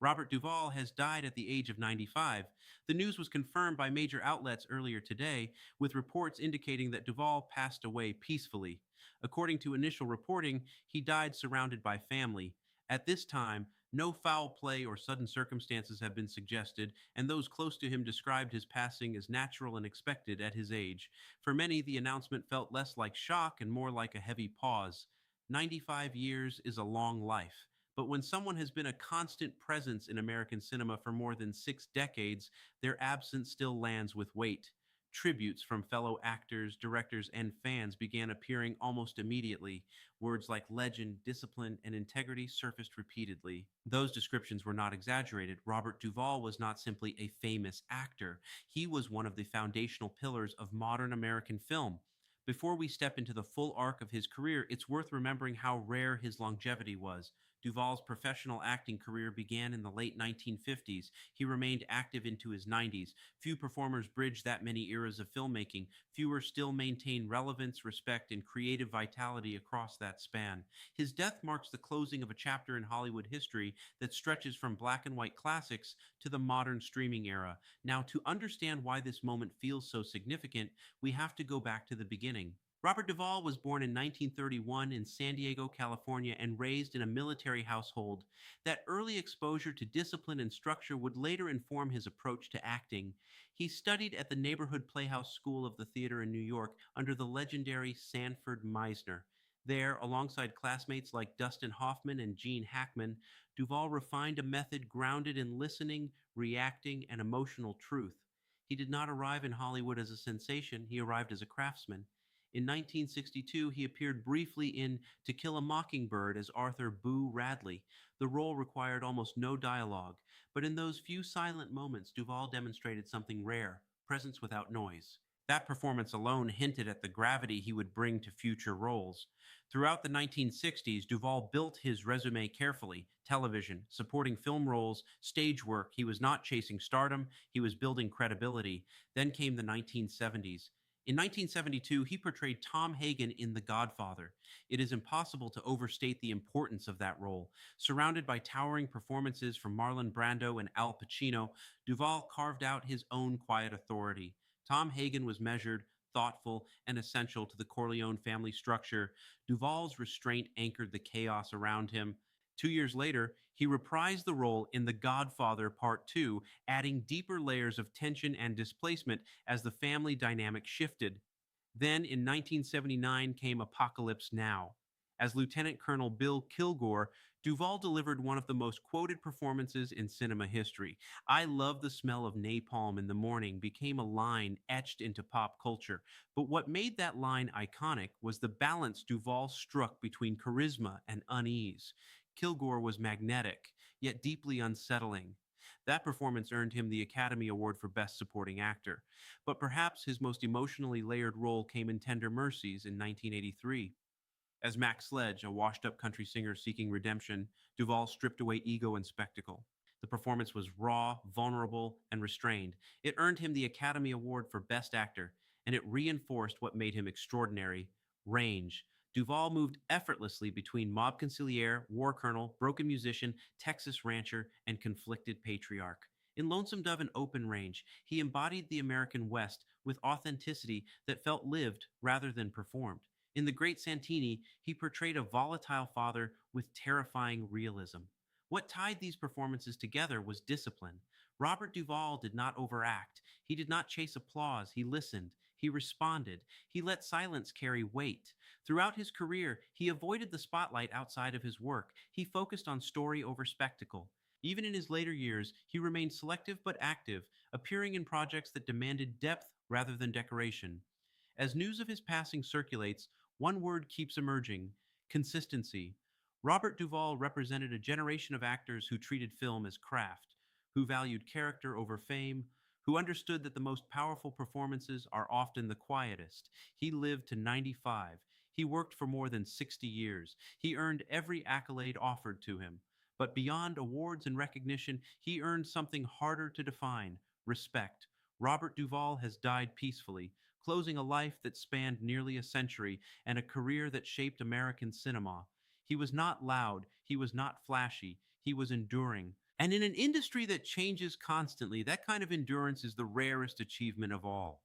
Robert Duvall has died at the age of 95. The news was confirmed by major outlets earlier today, with reports indicating that Duvall passed away peacefully. According to initial reporting, he died surrounded by family. At this time, no foul play or sudden circumstances have been suggested, and those close to him described his passing as natural and expected at his age. For many, the announcement felt less like shock and more like a heavy pause. 95 years is a long life. But when someone has been a constant presence in American cinema for more than 6 decades, their absence still lands with weight. Tributes from fellow actors, directors, and fans began appearing almost immediately. Words like legend, discipline, and integrity surfaced repeatedly. Those descriptions were not exaggerated. Robert Duvall was not simply a famous actor, he was one of the foundational pillars of modern American film. Before we step into the full arc of his career, it's worth remembering how rare his longevity was. Duvall's professional acting career began in the late 1950s. He remained active into his 90s. Few performers bridge that many eras of filmmaking. Fewer still maintain relevance, respect, and creative vitality across that span. His death marks the closing of a chapter in Hollywood history that stretches from black and white classics to the modern streaming era. Now, to understand why this moment feels so significant, we have to go back to the beginning. Robert Duvall was born in 1931 in San Diego, California, and raised in a military household. That early exposure to discipline and structure would later inform his approach to acting. He studied at the neighborhood Playhouse School of the Theater in New York under the legendary Sanford Meisner. There, alongside classmates like Dustin Hoffman and Gene Hackman, Duvall refined a method grounded in listening, reacting, and emotional truth. He did not arrive in Hollywood as a sensation, he arrived as a craftsman. In 1962, he appeared briefly in To Kill a Mockingbird as Arthur Boo Radley. The role required almost no dialogue, but in those few silent moments, Duvall demonstrated something rare: presence without noise. That performance alone hinted at the gravity he would bring to future roles. Throughout the 1960s, Duvall built his resume carefully: television, supporting film roles, stage work. He was not chasing stardom, he was building credibility. Then came the 1970s. In 1972, he portrayed Tom Hagen in The Godfather. It is impossible to overstate the importance of that role. Surrounded by towering performances from Marlon Brando and Al Pacino, Duvall carved out his own quiet authority. Tom Hagen was measured, thoughtful, and essential to the Corleone family structure. Duvall's restraint anchored the chaos around him. 2 years later, he reprised the role in The Godfather Part 2, adding deeper layers of tension and displacement as the family dynamic shifted. Then in 1979 came Apocalypse Now. As Lieutenant Colonel Bill Kilgore, Duvall delivered one of the most quoted performances in cinema history. "I love the smell of napalm in the morning" became a line etched into pop culture. But what made that line iconic was the balance Duvall struck between charisma and unease. Kilgore was magnetic, yet deeply unsettling. That performance earned him the Academy Award for Best Supporting Actor. But perhaps his most emotionally layered role came in Tender Mercies in 1983. As Max Sledge, a washed up country singer seeking redemption, Duvall stripped away ego and spectacle. The performance was raw, vulnerable, and restrained. It earned him the Academy Award for Best Actor, and it reinforced what made him extraordinary: range. Duvall moved effortlessly between mob conciliere, war colonel, broken musician, Texas rancher, and conflicted patriarch. In Lonesome Dove and Open Range, he embodied the American West with authenticity that felt lived rather than performed. In The Great Santini, he portrayed a volatile father with terrifying realism. What tied these performances together was discipline. Robert Duvall did not overact. He did not chase applause. He listened. He responded. He let silence carry weight. Throughout his career, he avoided the spotlight outside of his work. He focused on story over spectacle. Even in his later years, he remained selective but active, appearing in projects that demanded depth rather than decoration. As news of his passing circulates, one word keeps emerging: consistency. Robert Duvall represented a generation of actors who treated film as craft, who valued character over fame, who understood that the most powerful performances are often the quietest. He lived to 95. He worked for more than 60 years. He earned every accolade offered to him. But beyond awards and recognition, he earned something harder to define: respect. Robert Duvall has died peacefully, closing a life that spanned nearly a century and a career that shaped American cinema. He was not loud, he was not flashy, he was enduring. And in an industry that changes constantly, that kind of endurance is the rarest achievement of all.